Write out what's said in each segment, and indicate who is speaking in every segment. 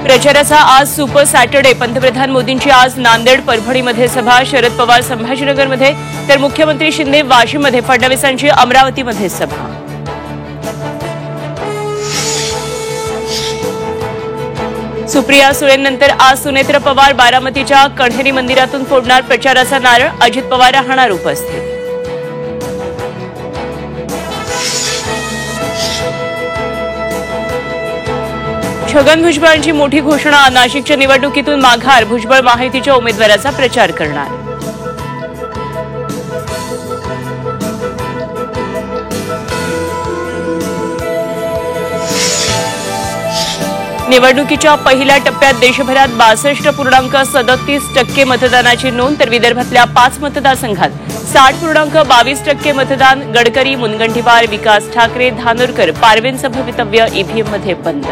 Speaker 1: प्रचाराचा आज super Saturday. पंतप्रधान मोदींची आज नांदेड परभणीमध्ये सभा, शरद पवार संभाजीनगरमध्ये तर मुख्यमंत्री शिंदे वाशीमध्ये, फडणवीसांची अमरावतीमध्ये सभा. सुप्रिया सुळेंनंतर आज सुनेत्र पवार बारामतीच्या कण्हेरी मंदिरातून फोडणार प्रचाराचा नारळ. अजित पवार राहणार उपस्थित. छगन भुजबळांची मोठी घोषणा. नाशिकच्या निवडणुकीतून माघार. भुजबळ महायुतीच्या उमेदवाराचा प्रचार करणार. निवडणुकीच्या पहिल्या टप्प्यात देशभरात 62.37% मतदानाची नोंद, तर विदर्भातल्या 5 मतदारसंघात 60.22% मतदान. गडकरी, मुनगंटीवार, विकास ठाकरे, धानोरकर, पारवेंचं भवितव्य ईव्हीएममध्ये बंद.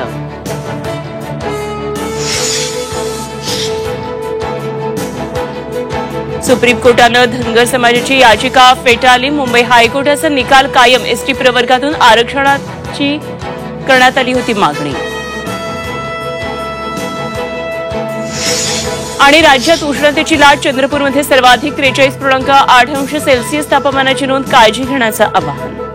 Speaker 1: सुप्रीम कोर्टानं धनगर समाजाची याचिका फेटाळली. मुंबई हायकोर्टाचा निकाल कायम. एसटी प्रवर्गातून आरक्षणाची करण्यात आली होती मागणी. आणि राज्यात उष्णतेची लाट. चंद्रपूरमध्ये सर्वाधिक 43.8 अंश सेल्सिअस तापमानाची नोंद. काळजी घेण्याचं आवाहन.